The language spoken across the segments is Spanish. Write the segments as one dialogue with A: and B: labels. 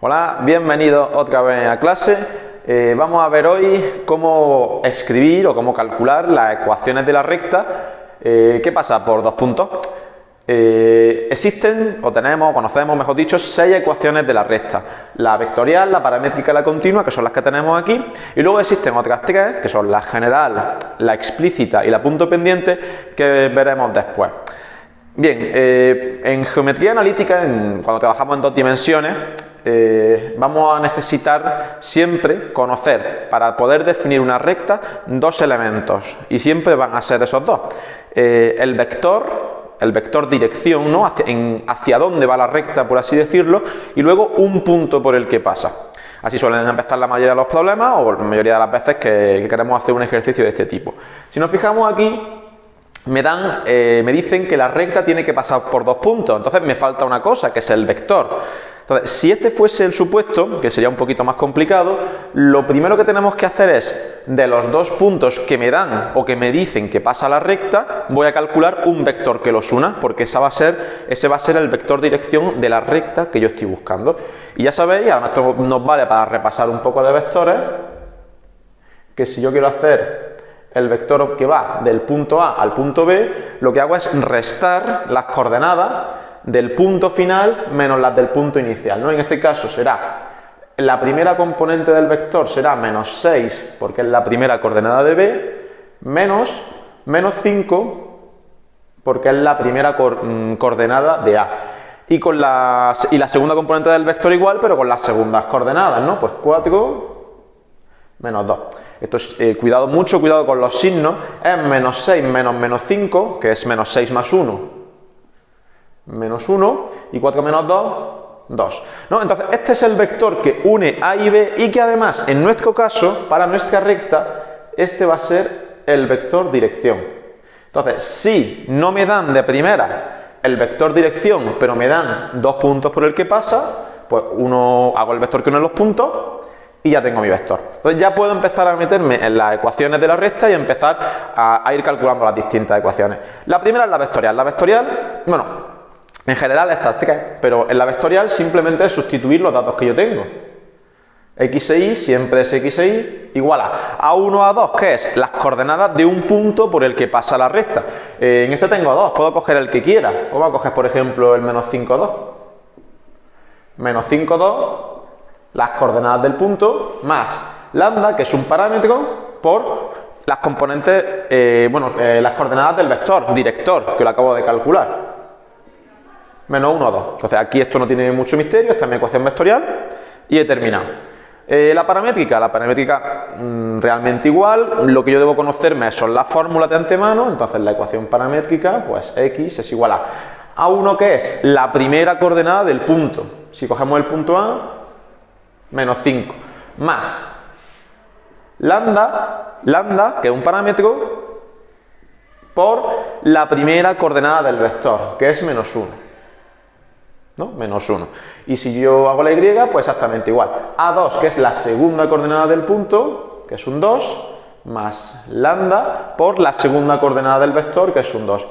A: Hola, bienvenidos otra vez a clase. Vamos a ver hoy cómo escribir o cómo calcular las ecuaciones de la recta. ¿Qué pasa por dos puntos? Existen, o tenemos, o conocemos, mejor dicho, 6 ecuaciones de la recta. La vectorial, la paramétrica y la continua, que son las que tenemos aquí. Y luego existen otras 3, que son la general, la explícita y la punto pendiente, que veremos después. Bien, en geometría analítica, cuando trabajamos en 2 dimensiones, vamos a necesitar siempre conocer, para poder definir una recta, 2 elementos, y siempre van a ser esos 2. El vector dirección, ¿no? hacia dónde va la recta, por así decirlo, y luego un punto por el que pasa. Así suelen empezar la mayoría de los problemas, o la mayoría de las veces que queremos hacer un ejercicio de este tipo. Si nos fijamos aquí, me dicen que la recta tiene que pasar por 2 puntos, entonces me falta una cosa, que es el vector. Entonces, si este fuese el supuesto, que sería un poquito más complicado, lo primero que tenemos que hacer es, de los 2 puntos que me dan o que me dicen que pasa la recta, voy a calcular un vector que los una, porque ese va a ser el vector dirección de la recta que yo estoy buscando. Y ya sabéis, además esto nos vale para repasar un poco de vectores, que si yo quiero hacer el vector que va del punto A al punto B, lo que hago es restar las coordenadas del punto final menos las del punto inicial, ¿no? En este caso será, la primera componente del vector será menos 6, porque es la primera coordenada de B, menos 5, porque es la primera coordenada de A. Y la segunda componente del vector igual, pero con las segundas coordenadas, ¿no? Pues 4 menos 2. Esto es, mucho cuidado con los signos. Es menos 6 menos 5, que es menos 6 más 1, menos 1, y 4 menos 2, 2. ¿No? Entonces, este es el vector que une A y B y que además, en nuestro caso, para nuestra recta, este va a ser el vector dirección. Entonces, si no me dan de primera el vector dirección, pero me dan 2 puntos por el que pasa, pues hago el vector que une los puntos y ya tengo mi vector. Entonces ya puedo empezar a meterme en las ecuaciones de la recta y empezar a ir calculando las distintas ecuaciones. La primera es la vectorial. La vectorial, bueno, en general estas 3, pero en la vectorial simplemente es sustituir los datos que yo tengo. X e Y siempre es X e Y igual a A1, A2, que es las coordenadas de un punto por el que pasa la recta. En este tengo 2, puedo coger el que quiera. O voy a coger, por ejemplo, el menos 5, 2. Menos 5, 2, las coordenadas del punto, más lambda, que es un parámetro, por las componentes, las coordenadas del vector director, que lo acabo de calcular. Menos 1, 2. Entonces aquí esto no tiene mucho misterio, esta es mi ecuación vectorial y he terminado. La paramétrica realmente igual, lo que yo debo conocerme son las fórmulas de antemano, entonces la ecuación paramétrica, pues x es igual a A1, que es la primera coordenada del punto. Si cogemos el punto A, menos 5, más lambda, que es un parámetro, por la primera coordenada del vector, que es menos 1. ¿No? Menos 1. Y si yo hago la Y, pues exactamente igual. A2, que es la segunda coordenada del punto, que es un 2, más lambda por la segunda coordenada del vector, que es un 2.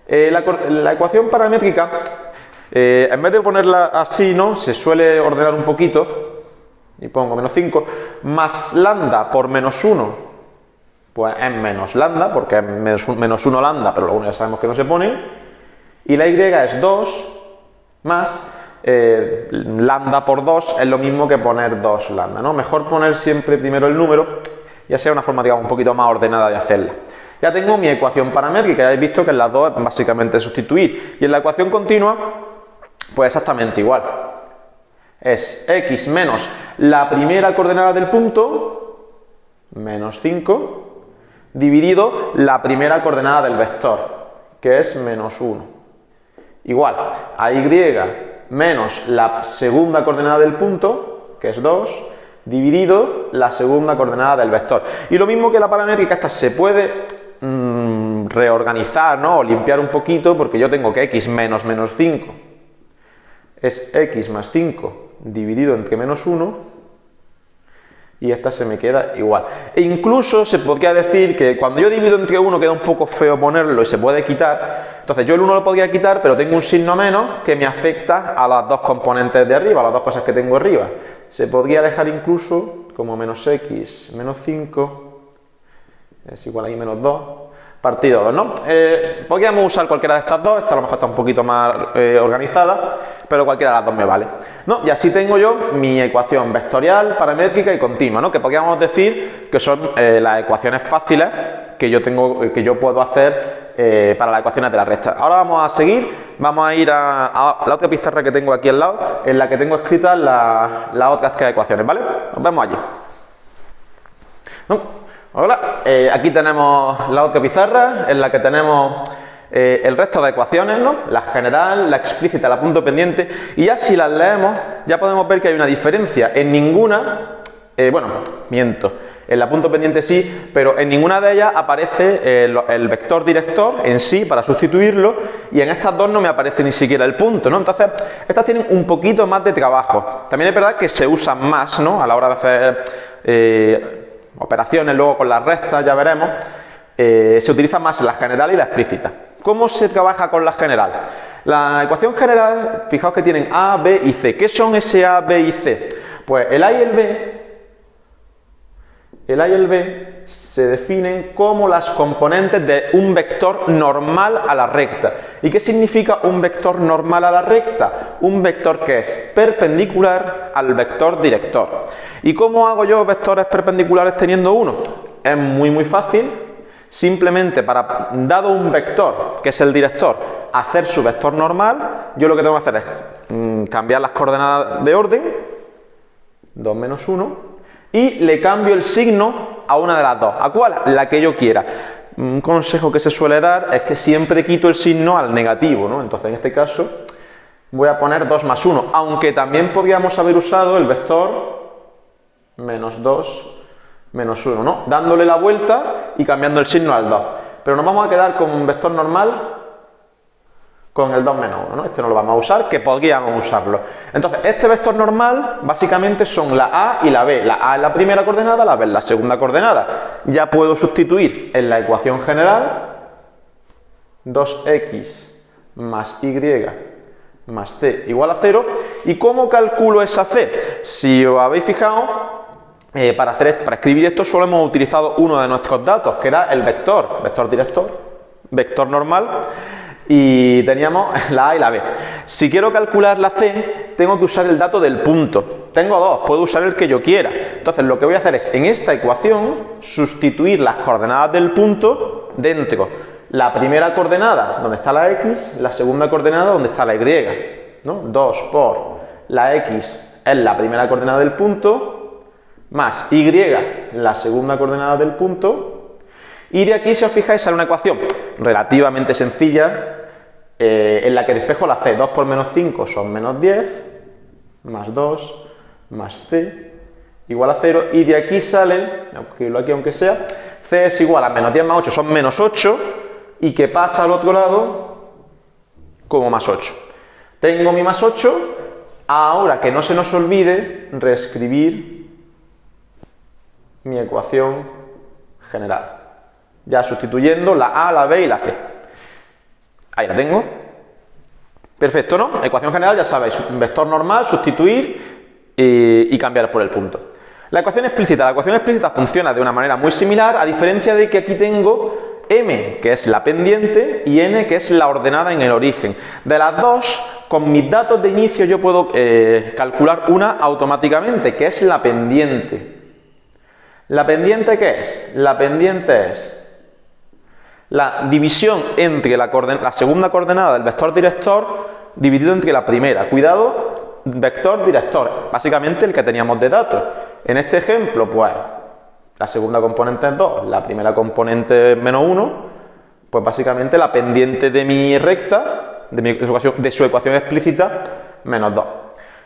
A: La ecuación paramétrica, en vez de ponerla así, ¿no? Se suele ordenar un poquito, y pongo menos 5, más lambda por menos 1, pues es menos lambda, porque es menos 1 lambda, pero luego ya sabemos que no se pone, y la Y es 2, más lambda por 2 es lo mismo que poner 2 lambda, ¿no? Mejor poner siempre primero el número, ya sea una forma, digamos, un poquito más ordenada de hacerla. Ya tengo mi ecuación paramétrica, ya habéis visto que en las dos es básicamente sustituir, y en la ecuación continua, pues exactamente igual. Es x menos la primera coordenada del punto, menos 5, dividido la primera coordenada del vector, que es menos 1. Igual a y menos la segunda coordenada del punto, que es 2, dividido la segunda coordenada del vector. Y lo mismo que la paramétrica, esta se puede reorganizar, ¿no? O limpiar un poquito, porque yo tengo que x menos menos 5 es x más 5 dividido entre menos 1, y esta se me queda igual. E incluso se podría decir que cuando yo divido entre 1 queda un poco feo ponerlo y se puede quitar. Entonces yo el 1 lo podría quitar, pero tengo un signo menos que me afecta a las dos componentes de arriba, a las dos cosas que tengo arriba. Se podría dejar incluso como menos x menos 5 es igual a y menos 2 partido 2, ¿no? Podríamos usar cualquiera de estas dos, esta a lo mejor está un poquito más organizada, pero cualquiera de las dos me vale, ¿no? Y así tengo yo mi ecuación vectorial, paramétrica y continua, ¿no? Que podríamos decir que son las ecuaciones fáciles que yo puedo hacer para las ecuaciones de la recta. Ahora vamos a seguir, vamos a ir a la otra pizarra que tengo aquí al lado, en la que tengo escritas las otras tres ecuaciones, ¿vale? Nos vemos allí. ¿No? Hola, aquí tenemos la otra pizarra en la que tenemos el resto de ecuaciones, ¿no? La general, la explícita, la punto pendiente, y ya si las leemos ya podemos ver que hay una diferencia. En ninguna, bueno, miento, en la punto pendiente sí, pero en ninguna de ellas aparece el vector director en sí para sustituirlo, y en estas dos no me aparece ni siquiera el punto, ¿no? Entonces, estas tienen un poquito más de trabajo. También es verdad que se usan más, ¿no? A la hora de hacer operaciones, luego con las restas, ya veremos, se utiliza más la general y la explícita. ¿Cómo se trabaja con la general? La ecuación general, fijaos que tienen A, B y C. ¿Qué son ese A, B y C? Pues el A y el B se definen como las componentes de un vector normal a la recta. ¿Y qué significa un vector normal a la recta? Un vector que es perpendicular al vector director. ¿Y cómo hago yo vectores perpendiculares teniendo uno? Es muy fácil. Simplemente dado un vector, que es el director, hacer su vector normal, yo lo que tengo que hacer es cambiar las coordenadas de orden, 2 menos 1, y le cambio el signo a una de las dos. ¿A cuál? La que yo quiera. Un consejo que se suele dar es que siempre quito el signo al negativo, ¿no? Entonces, en este caso, voy a poner 2 más 1, aunque también podríamos haber usado el vector menos 2 menos 1, ¿no? Dándole la vuelta y cambiando el signo al 2. Pero nos vamos a quedar con un vector normal con el 2 menos 1, ¿no? Este no lo vamos a usar, que podríamos usarlo. Entonces, este vector normal básicamente son la A y la B. La A es la primera coordenada, la B es la segunda coordenada. Ya puedo sustituir en la ecuación general 2x más y más c igual a 0. ¿Y cómo calculo esa c? Si os habéis fijado, para escribir esto solo hemos utilizado uno de nuestros datos, que era el vector director, vector normal, y teníamos la A y la B. Si quiero calcular la C, tengo que usar el dato del punto. Tengo dos, puedo usar el que yo quiera. Entonces lo que voy a hacer es, en esta ecuación, sustituir las coordenadas del punto dentro. La primera coordenada, donde está la X, la segunda coordenada, donde está la Y, ¿no? 2 por la X es la primera coordenada del punto, más Y, la segunda coordenada del punto, y de aquí, si os fijáis, sale una ecuación relativamente sencilla, en la que despejo la c. 2 por menos 5 son menos 10, más 2, más c, igual a 0, y de aquí sale, voy a escribirlo aquí aunque sea, c es igual a menos 10 más 8 son menos 8, y que pasa al otro lado como más 8. Tengo mi más 8, ahora que no se nos olvide reescribir mi ecuación general, ya sustituyendo la A, la B y la C. Ahí la tengo. Perfecto, ¿no? Ecuación general, ya sabéis, un vector normal, sustituir y cambiar por el punto. La ecuación explícita funciona de una manera muy similar, a diferencia de que aquí tengo m, que es la pendiente, y n, que es la ordenada en el origen. De las dos, con mis datos de inicio yo puedo calcular una automáticamente, que es la pendiente. ¿La pendiente qué es? La pendiente es la división entre la segunda coordenada del vector director dividido entre la primera. Cuidado, vector director, básicamente el que teníamos de datos. En este ejemplo, pues, la segunda componente es 2, la primera componente es menos 1, pues básicamente la pendiente de mi recta, de su ecuación explícita, menos 2.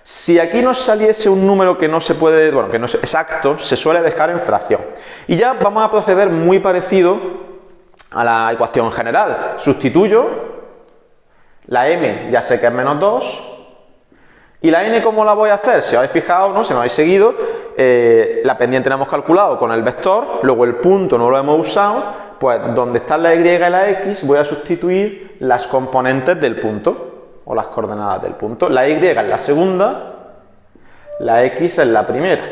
A: Si aquí nos saliese un número que no se puede, bueno, que no es exacto, se suele dejar en fracción. Y ya vamos a proceder muy parecido a la ecuación general. Sustituyo, la m ya sé que es menos 2, ¿Y la n cómo la voy a hacer? Si os habéis fijado, ¿no? Si me habéis seguido, la pendiente la hemos calculado con el vector, luego el punto no lo hemos usado, pues donde están la y y la x voy a sustituir las componentes del punto, o las coordenadas del punto. La y es la segunda, la x es la primera.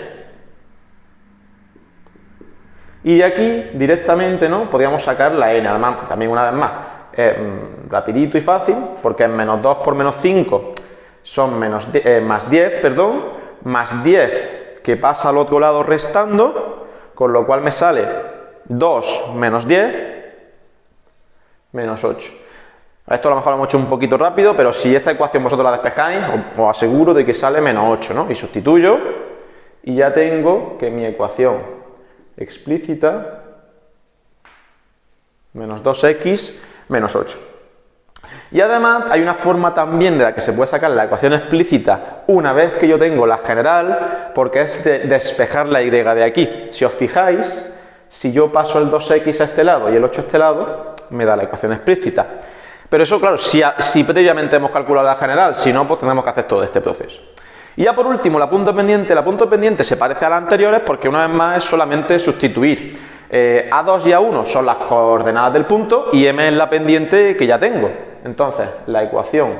A: Y de aquí, directamente, ¿no? Podríamos sacar la n, además, también una vez más, rapidito y fácil, porque es menos 2 por menos 5 son más 10, perdón, más 10 que pasa al otro lado restando, con lo cual me sale 2 menos 10 menos 8. Esto a lo mejor lo hemos hecho un poquito rápido, pero si esta ecuación vosotros la despejáis, os aseguro de que sale menos 8, ¿no? Y sustituyo, y ya tengo que mi ecuación explícita menos 2x menos 8. Y además hay una forma también de la que se puede sacar la ecuación explícita una vez que yo tengo la general, porque es de despejar la y de aquí. Si os fijáis, si yo paso el 2x a este lado y el 8 a este lado, me da la ecuación explícita. Pero eso, claro, si previamente hemos calculado la general, si no, pues tendremos que hacer todo este proceso. Y ya por último, la punto pendiente se parece a las anteriores porque una vez más es solamente sustituir. A2 y A1 son las coordenadas del punto y M es la pendiente que ya tengo. Entonces, la ecuación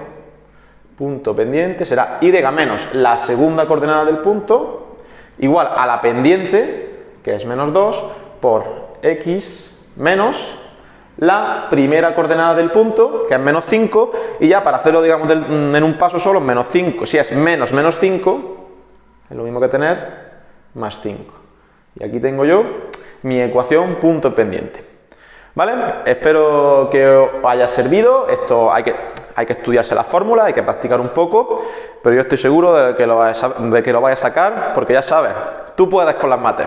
A: punto pendiente será y menos la segunda coordenada del punto igual a la pendiente, que es menos 2, por x menos la primera coordenada del punto, que es menos 5, y ya para hacerlo, digamos, en un paso solo, menos 5, si es menos 5, es lo mismo que tener más 5. Y aquí tengo yo mi ecuación punto pendiente. ¿Vale? Espero que os haya servido. Esto hay que estudiarse la fórmula, hay que practicar un poco, pero yo estoy seguro de que lo vais a sacar, porque ya sabes, tú puedes con las mates.